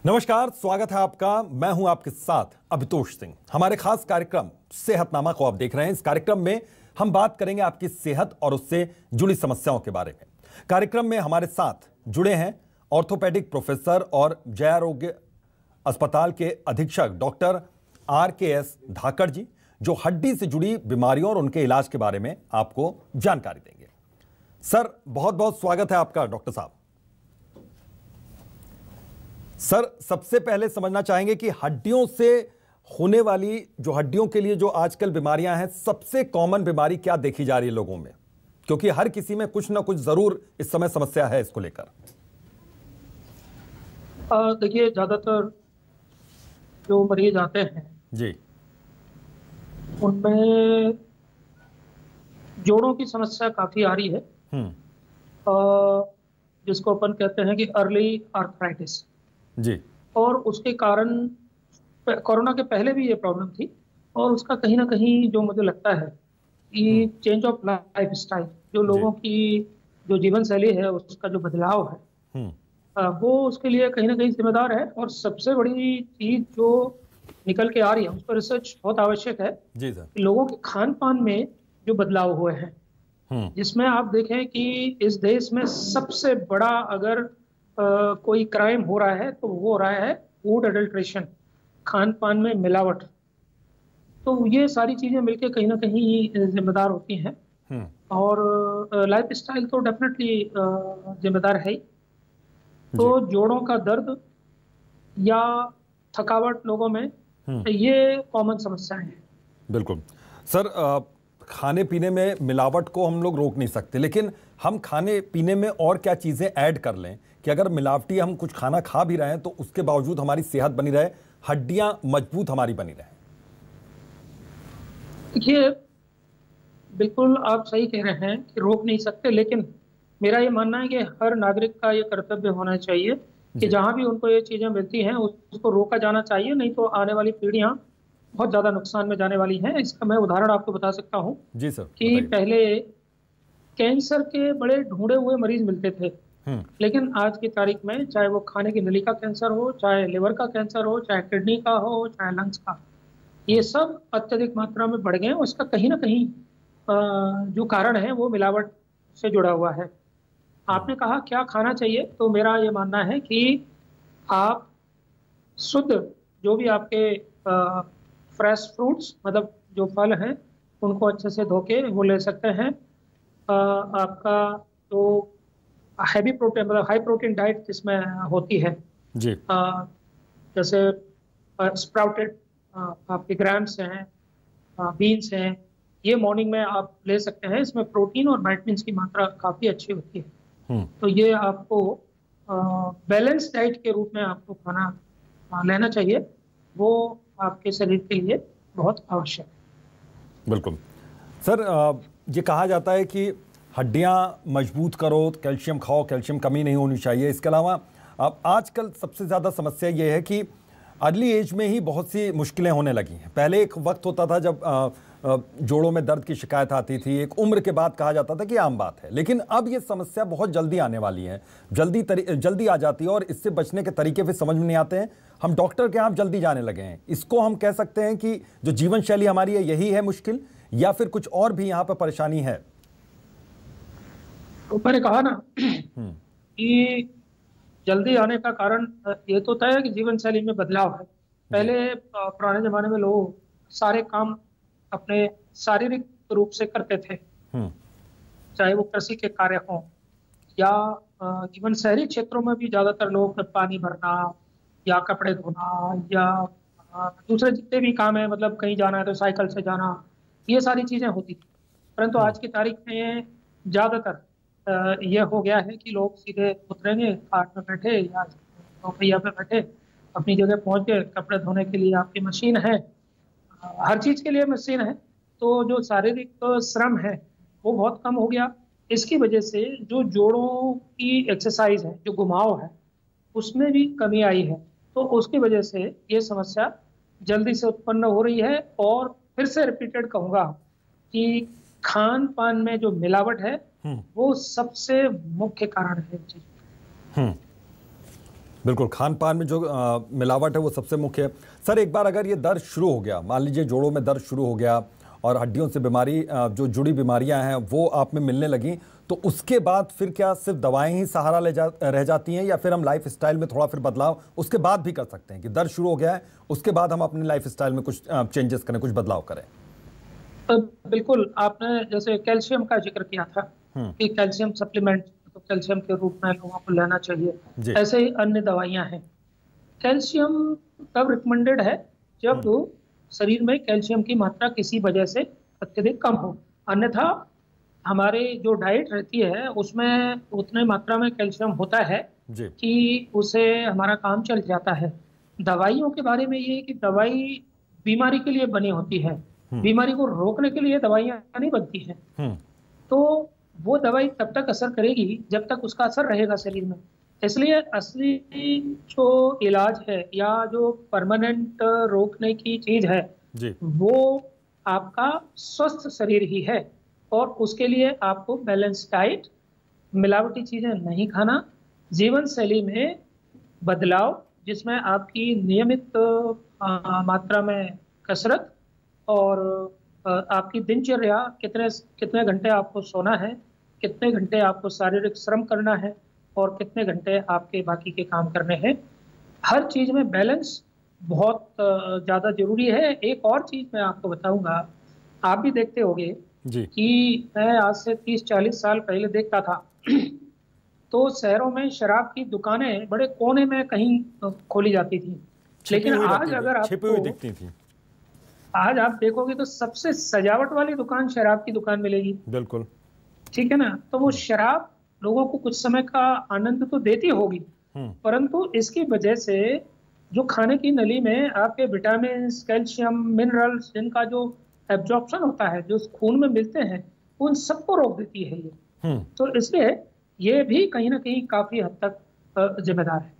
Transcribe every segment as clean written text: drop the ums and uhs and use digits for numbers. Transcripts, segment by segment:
नमस्कार, स्वागत है आपका। मैं हूं आपके साथ अभितोष सिंह। हमारे खास कार्यक्रम सेहतनामा को आप देख रहे हैं। इस कार्यक्रम में हम बात करेंगे आपकी सेहत और उससे जुड़ी समस्याओं के बारे में। कार्यक्रम में हमारे साथ जुड़े हैं ऑर्थोपेडिक प्रोफेसर और जय आरोग्य अस्पताल के अधीक्षक डॉक्टर RKS धाकड़ जी, जो हड्डी से जुड़ी बीमारियों और उनके इलाज के बारे में आपको जानकारी देंगे। सर, बहुत बहुत स्वागत है आपका डॉक्टर साहब। सर, सबसे पहले समझना चाहेंगे कि हड्डियों से होने वाली जो हड्डियों के लिए जो आजकल बीमारियां हैं, सबसे कॉमन बीमारी क्या देखी जा रही है लोगों में? क्योंकि हर किसी में कुछ ना कुछ जरूर इस समय समस्या है इसको लेकर। देखिए, ज्यादातर जो मरीज आते हैं जी, उनमें जोड़ों की समस्या काफी आ रही है, जिसको अपन कहते हैं कि अर्ली आर्थराइटिस जी। और उसके कारण कोरोना के पहले भी ये प्रॉब्लम थी, और उसका कहीं ना कहीं जो मुझे लगता है कि चेंज ऑफ लाइफ स्टाइल, जो लोगों की जो जीवन शैली है उसका जो बदलाव है, वो उसके लिए कहीं ना कहीं जिम्मेदार है। और सबसे बड़ी चीज जो निकल के आ रही है, उस पर रिसर्च बहुत आवश्यक है जी सर। कि लोगों के खान पान में जो बदलाव हुए हैं, जिसमें आप देखें कि इस देश में सबसे बड़ा अगर कोई क्राइम हो रहा है तो वो हो रहा है फूड अडल्ट्रेशन, खान पान में मिलावट। तो ये सारी चीजें मिलकर कहीं ना कहीं जिम्मेदार होती हैं, और लाइफ स्टाइल तो डेफिनेटली जिम्मेदार है ही। तो जोड़ों का दर्द या थकावट लोगों में, ये कॉमन समस्याएं हैं। बिल्कुल सर। खाने पीने में मिलावट को हम लोग रोक नहीं सकते, लेकिन हम खाने पीने में और क्या चीजें ऐड कर लें कि अगर मिलावटी हम कुछ खाना खा भी रहे हैं तो उसके बावजूद हमारी सेहत बनी रहे, हड्डियां मजबूत हमारी बनी रहे? देखिए, बिल्कुल आप सही कह रहे हैं कि रोक नहीं सकते, लेकिन मेरा ये मानना है कि हर नागरिक का ये कर्तव्य होना चाहिए कि जहां भी उनको ये चीजें मिलती हैं उसको रोका जाना चाहिए, नहीं तो आने वाली पीढ़ियां बहुत ज्यादा नुकसान में जाने वाली हैं। इसका मैं उदाहरण आपको बता सकता हूँ जी सर, कि पहले कैंसर के बड़े ढूंढे हुए मरीज मिलते थे, लेकिन आज की तारीख में चाहे वो खाने की नली का कैंसर हो, चाहे लिवर का कैंसर हो, चाहे किडनी का हो, चाहे लंग्स का, ये सब अत्यधिक मात्रा में बढ़ गए हैं। उसका कहीं ना कहीं जो कारण है वो मिलावट से जुड़ा हुआ है। आपने कहा क्या खाना चाहिए, तो मेरा ये मानना है कि आप शुद्ध जो भी आपके फ्रेश फ्रूट्स, मतलब जो फल हैं, उनको अच्छे से धो के वो ले सकते हैं। आपका जो हैवी प्रोटीन, मतलब हाई प्रोटीन डाइट जिसमें होती है जी, जैसे स्प्राउटेड आपके ग्राम्स हैं, बीन्स हैं, ये मॉर्निंग में आप ले सकते हैं। इसमें प्रोटीन और विटामिन्स की मात्रा काफ़ी अच्छी होती है। तो ये आपको बैलेंस डाइट के रूप में आपको खाना लेना चाहिए, वो आपके शरीर के लिए बहुत आवश्यक है। बिल्कुल सर। ये कहा जाता है कि हड्डियां मजबूत करो, कैल्शियम खाओ, कैल्शियम कमी नहीं होनी चाहिए। इसके अलावा आजकल सबसे ज़्यादा समस्या ये है कि अर्ली एज में ही बहुत सी मुश्किलें होने लगी हैं। पहले एक वक्त होता था जब जोड़ों में दर्द की शिकायत आती थी, एक उम्र के बाद कहा जाता था कि आम बात है, लेकिन अब ये समस्या बहुत जल्दी आने वाली है, जल्दी आ जाती है, और इससे बचने के तरीके फिर समझ में नहीं आते हैं। हम डॉक्टर के यहाँ जल्दी जाने लगे हैं। इसको हम कह सकते हैं कि जो जीवन शैली हमारी है यही है मुश्किल, या फिर कुछ और भी यहाँ पर परेशानी है? तो मैंने कहा ना कि जल्दी आने का कारण ये तो तय है कि जीवन शैली में बदलाव है। पहले पुराने जमाने में लोग सारे काम अपने शारीरिक रूप से करते थे, चाहे वो कृषि के कार्य हों या जीवन शहरी क्षेत्रों में भी ज्यादातर लोग पानी भरना या कपड़े धोना या दूसरे जितने भी काम है, मतलब कहीं जाना है तो साइकिल से जाना, ये सारी चीजें होती थी। परंतु आज की तारीख में ज्यादातर यह हो गया है कि लोग सीधे उतरेंगे, कार में बैठे या दोपहिया पे बैठे, अपनी जगह पहुंच गए। कपड़े धोने के लिए आपकी मशीन है, हर चीज के लिए मशीन है, तो जो शारीरिक श्रम है वो बहुत कम हो गया। इसकी वजह से जो जोड़ों की एक्सरसाइज है, जो घुमाव है, उसमें भी कमी आई है। तो उसकी वजह से ये समस्या जल्दी से उत्पन्न हो रही है। और फिर से रिपीटेड कहूंगा कि खान पान में जो मिलावट है वो सबसे मुख्य कारण है। बिल्कुल, खान पान में जो मिलावट है वो सबसे मुख्य है। सर एक बार अगर ये दर्द शुरू हो गया, मान लीजिए जोड़ों में दर्द शुरू हो गया और हड्डियों से बीमारी जो जुड़ी बीमारियां हैं वो आप में मिलने लगी, तो उसके बाद फिर क्या सिर्फ दवाएं ही सहारा रह जाती हैं, या फिर हम लाइफ स्टाइल में थोड़ा फिर बदलाव उसके बाद भी कर सकते हैं कि दर्द शुरू हो गया है उसके बाद हम अपने लाइफ स्टाइल में कुछ चेंजेस करें, कुछ बदलाव करें? तो बिल्कुल, आपने जैसे कैल्शियम का जिक्र किया था कि कैल्शियम सप्लीमेंट तो कैल्शियम के रूप में लोगों को लेना चाहिए, ऐसे ही अन्य दवाइयां हैं। कैल्शियम तब रिकमेंडेड है जब शरीर में कैल्शियम की मात्रा किसी वजह से अत्यधिक कम हो, अन्यथा हमारे जो डाइट रहती है उसमें उतने मात्रा में कैल्शियम होता है कि उसे हमारा काम चल जाता है। दवाइयों के बारे में ये है कि दवाई बीमारी के लिए बनी होती है, बीमारी को रोकने के लिए दवाइयां नहीं बनती हैं। तो वो दवाई तब तक असर करेगी जब तक उसका असर रहेगा शरीर में। इसलिए असली जो इलाज है या जो परमानेंट रोकने की चीज है वो आपका स्वस्थ शरीर ही है, और उसके लिए आपको बैलेंस डाइट, मिलावटी चीजें नहीं खाना, जीवन शैली में बदलाव जिसमें आपकी नियमित मात्रा में कसरत और आपकी दिनचर्या, कितने कितने घंटे आपको सोना है, कितने घंटे आपको शारीरिक श्रम करना है और कितने घंटे आपके बाकी के काम करने हैं, हर चीज में बैलेंस बहुत ज्यादा जरूरी है। एक और चीज मैं आपको बताऊंगा, आप भी देखते होंगे कि मैं आज से 30-40 साल पहले देखता था तो शहरों में शराब की दुकानें बड़े कोने में कहीं खोली जाती थी, लेकिन आज अगर आपको दिखती थी, आज आप देखोगे तो सबसे सजावट वाली दुकान शराब की दुकान मिलेगी। बिल्कुल ठीक है ना। तो वो शराब लोगों को कुछ समय का आनंद तो देती होगी, परंतु इसकी वजह से जो खाने की नली में आपके विटामिन, कैल्शियम, मिनरल्स, जिनका जो एब्जॉर्प्शन होता है, जो खून में मिलते हैं, उन सबको रोक देती है ये। तो इसलिए ये भी कहीं ना कहीं काफी हद तक जिम्मेदार है।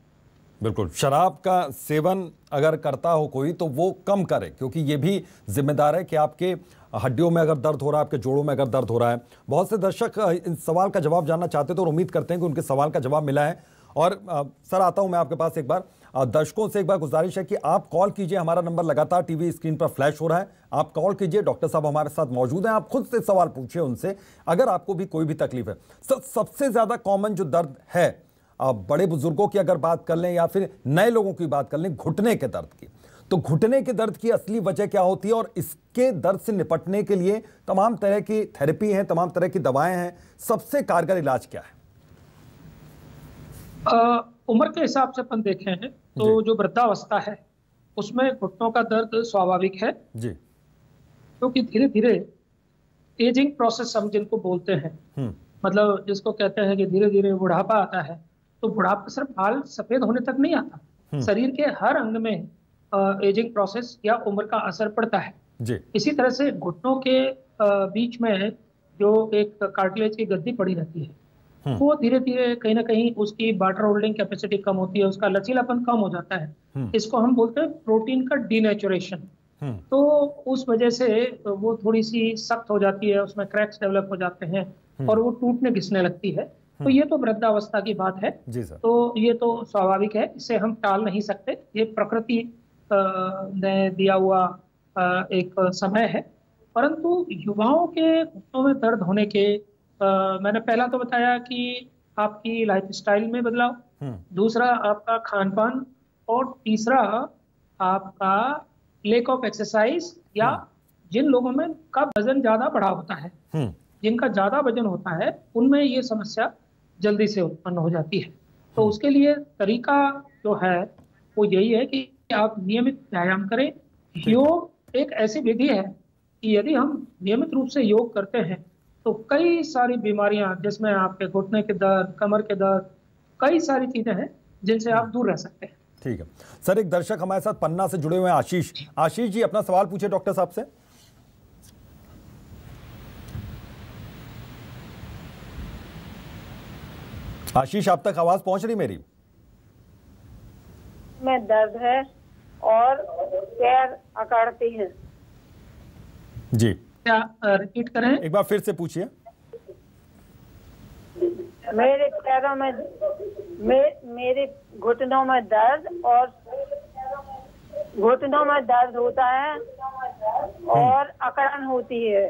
बिल्कुल, शराब का सेवन अगर करता हो कोई तो वो कम करे, क्योंकि ये भी जिम्मेदार है कि आपके हड्डियों में अगर दर्द हो रहा है, आपके जोड़ों में अगर दर्द हो रहा है। बहुत से दर्शक इन सवाल का जवाब जानना चाहते हैं, तो उम्मीद करते हैं कि उनके सवाल का जवाब मिला है। और सर आता हूं मैं आपके पास एक बार। दर्शकों से एक बार गुजारिश है कि आप कॉल कीजिए, हमारा नंबर लगातार टीवी स्क्रीन पर फ्लैश हो रहा है, आप कॉल कीजिए, डॉक्टर साहब हमारे साथ मौजूद हैं, आप खुद से सवाल पूछिए उनसे अगर आपको भी कोई भी तकलीफ है। सबसे ज्यादा कॉमन जो दर्द है, बड़े बुजुर्गों की अगर बात कर लें या फिर नए लोगों की बात कर लें, घुटने के दर्द की, तो घुटने के दर्द की असली वजह क्या होती है और इसके दर्द से निपटने के लिए तमाम तरह की थेरेपी है, तमाम तरह की दवाएं हैं, सबसे कारगर इलाज क्या है? उम्र के हिसाब से अपन देखें हैं तो जो वृद्धावस्था है उसमें घुटनों का दर्द स्वाभाविक है जी, क्योंकि धीरे धीरे एजिंग प्रोसेस हम जिनको बोलते हैं, मतलब जिसको कहते हैं कि धीरे धीरे बुढ़ापा आता है, तो बुढ़ापा सिर्फ बाल सफेद होने तक नहीं आता, शरीर के हर अंग में एजिंग प्रोसेस या उम्र का असर पड़ता है जी। इसी तरह से घुटनों के बीच में जो एक कार्टिलेज की गद्दी पड़ी रहती है वो धीरे धीरे कहीं ना कहीं उसकी वाटर होल्डिंग कैपेसिटी कम होती है, उसका लचीलापन कम हो जाता है, इसको हम बोलते हैं प्रोटीन का डीनेचुरेशन। तो उस वजह से वो थोड़ी सी सख्त हो जाती है, उसमें क्रैक्स डेवलप हो जाते हैं और वो टूटने घिसने लगती है। तो ये तो वृद्धावस्था की बात है जी सर। तो ये तो स्वाभाविक है, इसे हम टाल नहीं सकते, ये प्रकृति ने दिया हुआ एक समय है। परंतु युवाओं के घुटनों में दर्द होने के मैंने पहला तो बताया कि आपकी लाइफ स्टाइल में बदलाव, दूसरा आपका खान पान, और तीसरा आपका लेक ऑफ एक्सरसाइज, या जिन लोगों में का वजन ज्यादा बढ़ा होता है, जिनका ज्यादा वजन होता है उनमें ये समस्या जल्दी से उत्पन्न हो जाती है। तो उसके लिए तरीका जो है वो यही है कि आप नियमित व्यायाम करें। योग एक ऐसी विधि है कि यदि हम नियमित रूप से योग करते हैं तो कई सारी बीमारियां, जिसमें आपके घुटने के दर्द, कमर के दर्द, कई सारी चीजें हैं जिनसे आप दूर रह सकते हैं। ठीक है सर, एक दर्शक हमारे साथ पन्ना से जुड़े हुए हैं, आशीष। आशीष जी अपना सवाल पूछे डॉक्टर साहब से। आशीष, आप तक आवाज पहुंच रही मेरी? में दर्द है और पैर अकड़ती है जी, क्या रिपीट करें? एक बार फिर से पूछिए। मेरे पैरों में मेरे घुटनों में दर्द और घुटनों में दर्द होता है और अकड़न होती है।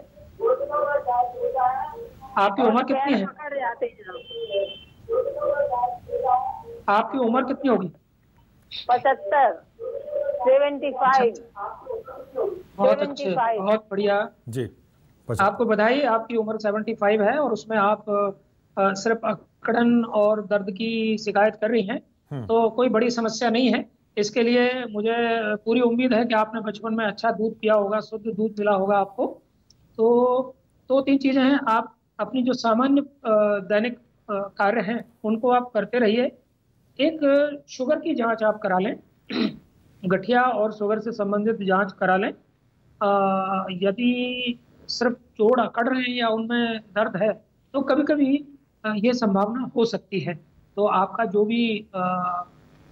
आपकी उम्र कितनी है? अकड़ जाते हैं। आपकी उम्र कितनी होगी? 75, 75। बहुत अच्छे, 75। बहुत बढ़िया जी। आपको बधाई, आपकी उम्र 75 है और उसमें आप सिर्फ अकड़न और दर्द की शिकायत कर रही हैं, तो कोई बड़ी समस्या नहीं है। इसके लिए मुझे पूरी उम्मीद है कि आपने बचपन में अच्छा दूध पिया होगा, शुद्ध दूध मिला होगा आपको। तो 2-3 चीजें हैं, आप अपनी जो सामान्य दैनिक कार्य हैं उनको आप करते रहिए। एक शुगर की जांच आप करा लें, गठिया और शुगर से संबंधित जांच करा लें। यदि सिर्फ जोड़ अकड़ रहे हैं या उनमें दर्द है तो कभी कभी ये संभावना हो सकती है। तो आपका जो भी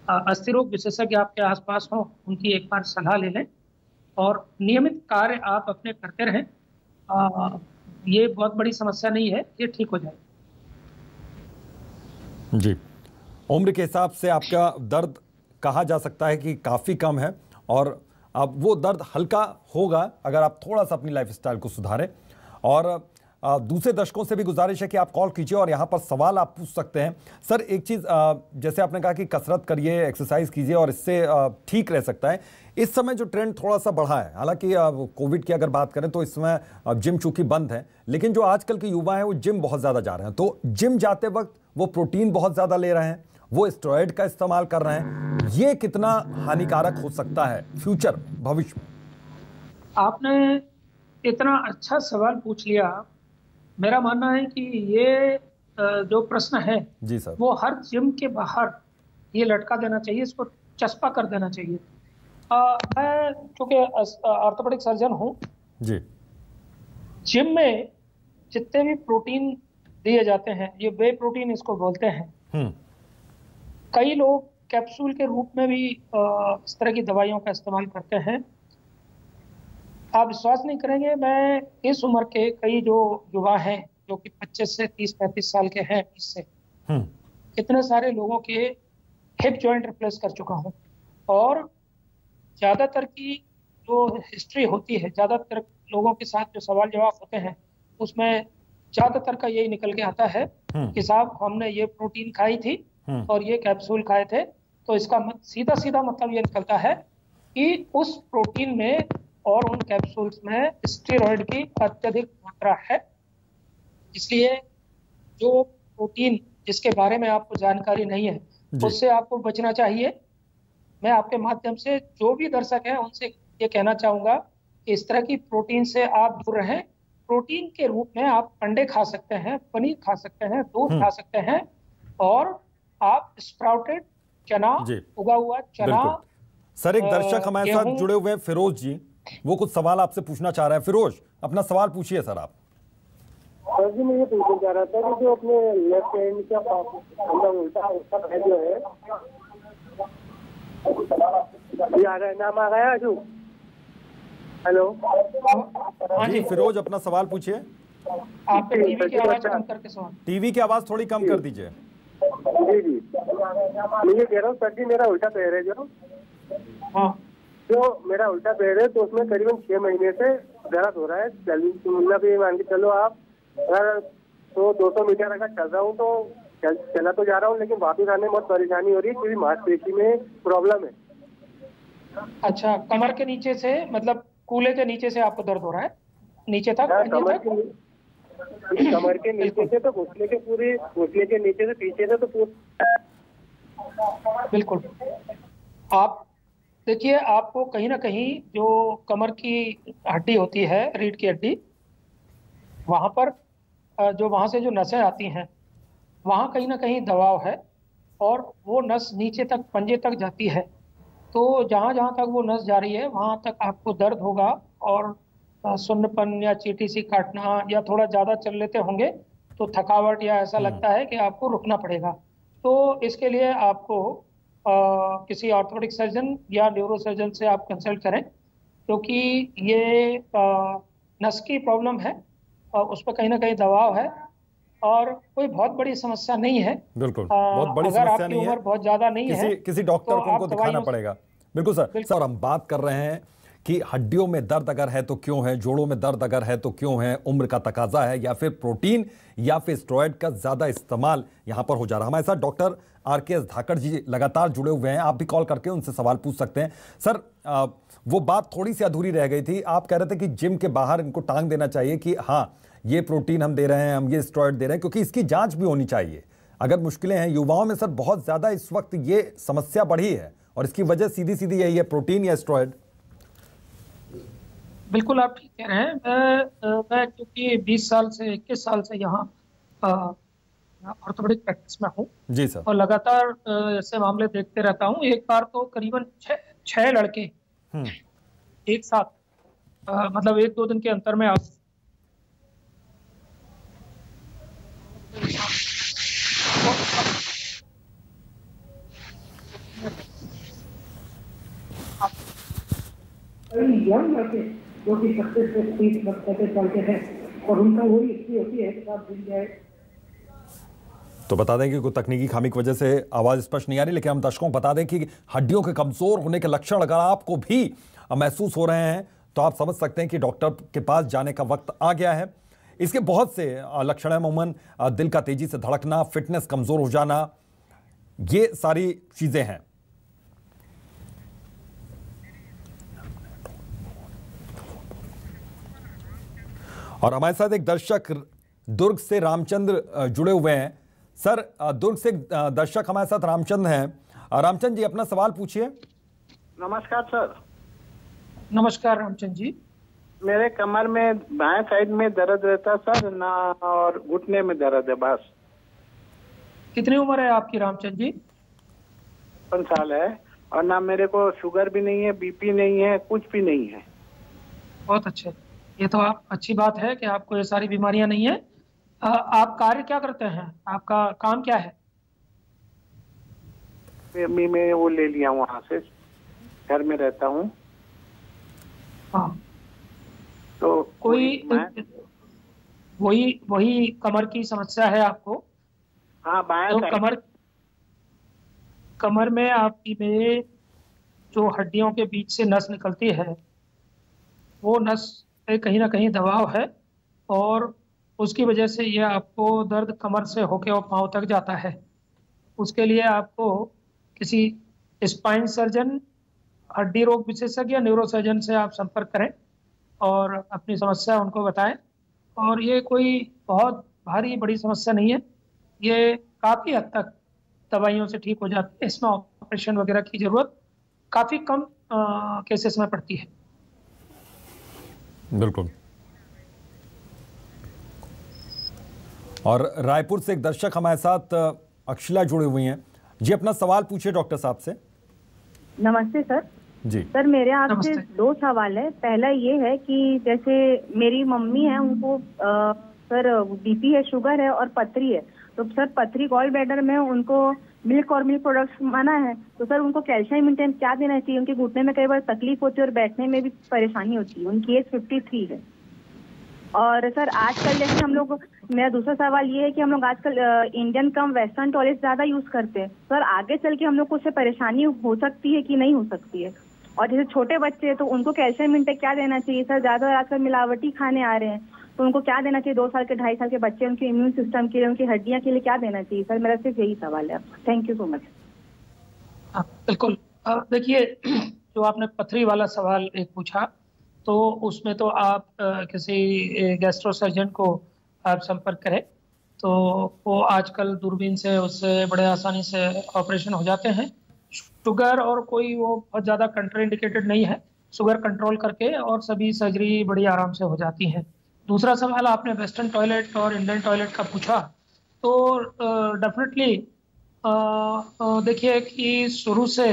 अस्थि रोग विशेषज्ञ आपके आसपास हो उनकी एक बार सलाह ले लें और नियमित कार्य आप अपने करते रहें। ये बहुत बड़ी समस्या नहीं है, ये ठीक हो जाए। जी, उम्र के हिसाब से आपका दर्द कहा जा सकता है कि काफ़ी कम है और अब वो दर्द हल्का होगा अगर आप थोड़ा सा अपनी लाइफस्टाइल को सुधारें। और दूसरे दर्शकों से भी गुजारिश है कि आप कॉल कीजिए और यहाँ पर सवाल आप पूछ सकते हैं। सर, एक चीज़ जैसे आपने कहा कि कसरत करिए, एक्सरसाइज कीजिए और इससे ठीक रह सकता है। इस समय जो ट्रेंड थोड़ा सा बढ़ा है, हालांकि कोविड की अगर बात करें तो इस समय जिम चूंकि बंद है, लेकिन जो आजकल के युवा हैं वो जिम बहुत ज़्यादा जा रहे हैं। तो जिम जाते वक्त वो प्रोटीन बहुत ज़्यादा ले रहे हैं, वो स्टेरॉइड का इस्तेमाल कर रहे हैं। ये कितना हानिकारक हो सकता है फ्यूचर, भविष्य में? आपने इतना अच्छा सवाल पूछ लिया। मेरा मानना है कि ये जो प्रश्न है जी सर, वो हर जिम के बाहर ये लटका देना चाहिए, इसको चस्पा कर देना चाहिए। मैं चूंकि ऑर्थोपेडिक सर्जन हूँ, जी, जिम में जितने भी प्रोटीन दिए जाते हैं, ये वे प्रोटीन इसको बोलते हैं। कई लोग कैप्सूल के रूप में भी इस तरह की दवाइयों का इस्तेमाल करते हैं। आप विश्वास नहीं करेंगे, मैं इस उम्र के कई जो युवा हैं जो कि 25 से 30-35 साल के हैं, इससे इतने सारे लोगों के हिप जॉइंट रिप्लेस कर चुका हूं। और ज़्यादातर की जो हिस्ट्री होती है, ज़्यादातर लोगों के साथ जो सवाल जवाब होते हैं, उसमें ज़्यादातर का यही निकल के आता है कि साहब हमने ये प्रोटीन खाई थी और ये कैप्सूल खाए थे। तो इसका सीधा सीधा मतलब ये निकलता है कि उस प्रोटीन में और उन कैप्सूल्स में स्टेरॉइड की अत्यधिक मात्रा है। इसलिए जो प्रोटीन जिसके बारे में आपको जानकारी नहीं है उससे आपको बचना चाहिए। मैं आपके माध्यम से जो भी दर्शक हैं उनसे ये कहना चाहूँगा कि इस तरह की प्रोटीन से आप दूर रहें। प्रोटीन के रूप में आप अंडे खा सकते हैं, पनीर खा सकते हैं, दूध खा सकते हैं और आप स्प्राउटेड चना, उगा हुआ चना। सर, एक दर्शक हमारे साथ जुड़े हुए हैं, फिरोज जी, वो कुछ सवाल आपसे पूछना चाह रहे हैं। फिरोज, अपना सवाल पूछिए सर आप। सर जी, मैं ये पूछना चाह रहा था कि जो अपने लेफ्ट हैंड का उल्टा उसका पैर जो है, ये आ गया, नाम आ गया जो। हेलो जी फिरोज, अपना सवाल पूछिए। आप टीवी की आवाज कम करके सवाल, टीवी की आवाज थोड़ी कम कर दीजिए। जी जी, मैं ये कह रहा हूँ सर जी, मेरा उल्टा पैर है जो मेरा उल्टा पैर है, तो उसमें करीबन 6 महीने से दर्द हो रहा है। मतलब ये मान के चलो आप, अगर 200 मीटर अगर चल रहा हूँ तो चला तो जा रहा हूँ, लेकिन वापस आने में बहुत परेशानी हो रही है क्योंकि मांसपेशी में प्रॉब्लम है। अच्छा, कमर के नीचे से, मतलब कूल्हे के नीचे से आपको दर्द हो रहा है? नीचे तक? कमर के नीचे से तो घुटने के नीचे से पीछे से तो बिल्कुल। आप देखिए, आपको कहीं ना कहीं जो कमर की हड्डी होती है, रीढ़ की हड्डी, वहाँ पर जो वहाँ से जो नसें आती हैं, वहाँ कहीं ना कहीं दबाव है और वो नस नीचे तक, पंजे तक जाती है। तो जहाँ जहाँ तक वो नस जा रही है वहाँ तक आपको दर्द होगा और सुन्नपन या चींटी सी काटना, या थोड़ा ज़्यादा चल लेते होंगे तो थकावट, या ऐसा लगता है कि आपको रुकना पड़ेगा। तो इसके लिए आपको किसी ऑर्थोपेडिक सर्जन या न्यूरो सर्जन से आप कंसल्ट करें, क्योंकि ये नस की प्रॉब्लम है और उस पर कहीं ना कहीं दबाव है और कोई बहुत बड़ी समस्या नहीं है। बिल्कुल, बहुत बड़ी अगर समस्या आपकी नहीं उम्र है, बहुत ज्यादा नहीं है किसी डॉक्टर तो को उनको आप दिखाना दवाइयों पड़ेगा। बिल्कुल सर। बिल्कुल। सर हम बात कर रहे हैं कि हड्डियों में दर्द अगर है तो क्यों है, जोड़ों में दर्द अगर है तो क्यों है, उम्र का तकाजा है या फिर प्रोटीन या फिर स्टेरॉयड का ज्यादा इस्तेमाल यहां पर हो जा रहा है। हमारे साथ डॉक्टर RKS धाकड़ जी लगातार जुड़े हुए हैं, आप भी कॉल करके उनसे सवाल पूछ सकते हैं। सर वो बात थोड़ी सी अधूरी रह गई थी, आप कह रहे थे कि जिम के बाहर इनको टांग देना चाहिए कि हाँ ये प्रोटीन हम दे रहे हैं, हम ये स्टेरॉयड दे रहे हैं, क्योंकि इसकी जांच भी होनी चाहिए। अगर मुश्किलें हैं युवाओं में सर बहुत ज्यादा इस वक्त ये समस्या बढ़ी है और इसकी वजह सीधी सीधी यही है, प्रोटीन या स्टेरॉयड। बिल्कुल आप ठीक कह रहे हैं। मैं क्योंकि 20 साल से 21 साल से यहाँ ऑर्थोपेडिक प्रैक्टिस में हूँ जी सर, और लगातार ऐसे मामले देखते रहता हूँ। एक बार तो करीबन छह लड़के एक साथ मतलब 1-2 दिन के अंतर में यंग लड़के जो कि 30 से 30 साल के हैं और उनका वही इतनी होती है कि आप दिल जाए। तो बता दें कि कोई तकनीकी खामी की वजह से आवाज स्पष्ट नहीं आ रही, लेकिन हम दर्शकों को बता दें कि हड्डियों के कमजोर होने के लक्षण अगर आपको भी महसूस हो रहे हैं तो आप समझ सकते हैं कि डॉक्टर के पास जाने का वक्त आ गया है। इसके बहुत से लक्षण हैं, अमूमन दिल का तेजी से धड़कना, फिटनेस कमजोर हो जाना, ये सारी चीजें हैं। और हमारे साथ एक दर्शक दुर्ग से रामचंद्र जुड़े हुए हैं। सर दुर्ग से दर्शक हमारे साथ रामचंद्र हैं। रामचंद्र जी अपना सवाल पूछिए। नमस्कार सर। नमस्कार रामचंद्र जी। मेरे कमर में बाएं साइड में दर्द रहता सर, ना और घुटने में दर्द है बस। कितनी उम्र है आपकी रामचंद्र जी? 5 साल है और ना मेरे को शुगर भी नहीं है, बीपी नहीं है, कुछ भी नहीं है। बहुत अच्छे, ये तो आप अच्छी बात है कि आपको ये सारी बीमारियां नहीं है। आप कार्य क्या करते हैं, आपका काम क्या है? मैं वो ले लिया वहाँ से, घर में रहता हूँ। हाँ, तो कोई वही कमर की समस्या है आपको? हाँ, बाएं तो साइड। कमर में आपकी में जो हड्डियों के बीच से नस निकलती है, वो नस पे कहीं ना कहीं दबाव है और उसकी वजह से ये आपको दर्द कमर से होके और पांव तक जाता है। उसके लिए आपको किसी स्पाइन सर्जन, हड्डी रोग विशेषज्ञ, न्यूरोसर्जन से आप संपर्क करें और अपनी समस्या उनको बताएं। और ये कोई बहुत भारी बड़ी समस्या नहीं है, ये काफ़ी हद तक दवाइयों से ठीक हो जाती है। इसमें ऑपरेशन वगैरह की जरूरत काफ़ी कम केसेस में पड़ती है। बिल्कुल। और रायपुर से एक दर्शक हमारे साथ अक्षिला जुड़ी हुई हैं। जी अपना सवाल पूछिए डॉक्टर साहब से। नमस्ते सर। जी सर मेरे आपसे नमस्ते। 2 सवाल है। पहला ये है कि जैसे मेरी मम्मी है, उनको सर बीपी है, शुगर है और पथरी है। तो सर पथरी गॉल ब्लैडर में उनको मिल्क और मिल्क प्रोडक्ट्स मना है, तो सर उनको कैल्शियम इंटेंस क्या देना चाहिए? उनके घुटने में कई बार तकलीफ होती है और बैठने में भी परेशानी होती है। उनकी एज 53 है। और सर आजकल जैसे हम लोग, मेरा दूसरा सवाल ये है कि हम लोग आजकल इंडियन कम वेस्टर्न टॉयलेट ज्यादा यूज करते हैं। सर आगे चल के हम लोग को उससे परेशानी हो सकती है कि नहीं हो सकती है? और जैसे छोटे बच्चे हैं तो उनको कैल्शियम इंटेक क्या देना चाहिए? सर ज्यादा आजकल मिलावटी खाने आ रहे हैं, तो उनको क्या देना चाहिए? 2 साल के 2.5 साल के बच्चे, उनके इम्यून सिस्टम के लिए, उनकी हड्डियां के लिए क्या देना चाहिए? सर मेरा सिर्फ यही सवाल है। Thank you so much. बिल्कुल। देखिए, जो आपने पथरी वाला सवाल एक पूछा, तो उसमें तो आप किसी गैस्ट्रो सर्जन को आप संपर्क करें, तो वो आजकल दूरबीन से उससे बड़े आसानी से ऑपरेशन हो जाते हैं। शुगर और कोई वो बहुत ज़्यादा कंट्राइंडिकेटेड नहीं है, शुगर कंट्रोल करके और सभी सर्जरी बड़ी आराम से हो जाती है। दूसरा सवाल आपने वेस्टर्न टॉयलेट और इंडियन टॉयलेट का पूछा, तो डेफिनेटली देखिए कि शुरू से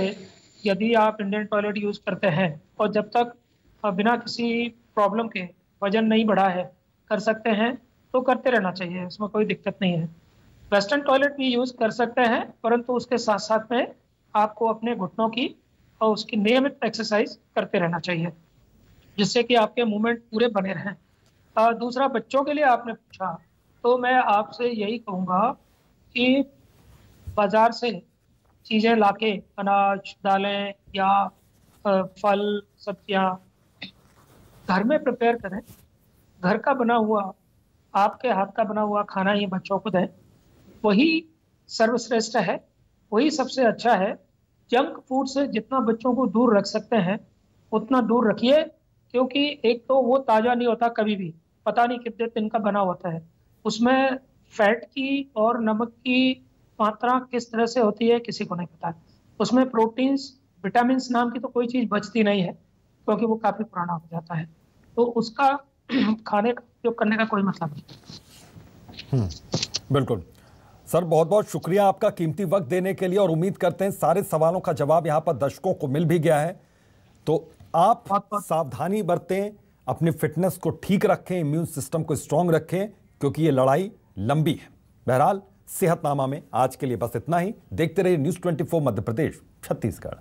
यदि आप इंडियन टॉयलेट यूज़ करते हैं और जब तक बिना किसी प्रॉब्लम के वजन नहीं बढ़ा है, कर सकते हैं तो करते रहना चाहिए, इसमें कोई दिक्कत नहीं है। वेस्टर्न टॉयलेट भी यूज़ कर सकते हैं, परंतु उसके साथ साथ में आपको अपने घुटनों की और उसकी नियमित एक्सरसाइज करते रहना चाहिए, जिससे कि आपके मूवमेंट पूरे बने रहें। दूसरा, बच्चों के लिए आपने पूछा, तो मैं आपसे यही कहूँगा कि बाजार से चीज़ें लाके, अनाज, दालें या फल, सब्जियां घर में प्रिपेयर करें। घर का बना हुआ, आपके हाथ का बना हुआ खाना ही बच्चों को दें, वही सर्वश्रेष्ठ है, वही सबसे अच्छा है। जंक फूड से जितना बच्चों को दूर रख सकते हैं उतना दूर रखिए, क्योंकि एक तो वो ताज़ा नहीं होता, कभी भी पता नहीं कितने दिन का बना होता है। उसमें फैट की और नमक की मात्रा किस तरह से होती है किसी को नहीं पता। उसमें प्रोटीन्स, विटामिन्स नाम की तो कोई चीज़ बचती नहीं है, क्योंकि वो काफ़ी पुराना हो जाता है। तो उसका खाने का उपयोग करने का कोई मतलब नहीं। बिल्कुल सर, बहुत बहुत शुक्रिया आपका कीमती वक्त देने के लिए, और उम्मीद करते हैं सारे सवालों का जवाब यहाँ पर दर्शकों को मिल भी गया है। तो आप सावधानी बरतें, अपनी फिटनेस को ठीक रखें, इम्यून सिस्टम को स्ट्रांग रखें, क्योंकि ये लड़ाई लंबी है। बहरहाल सेहतनामा में आज के लिए बस इतना ही। देखते रहिए न्यूज़ 24 मध्य प्रदेश छत्तीसगढ़।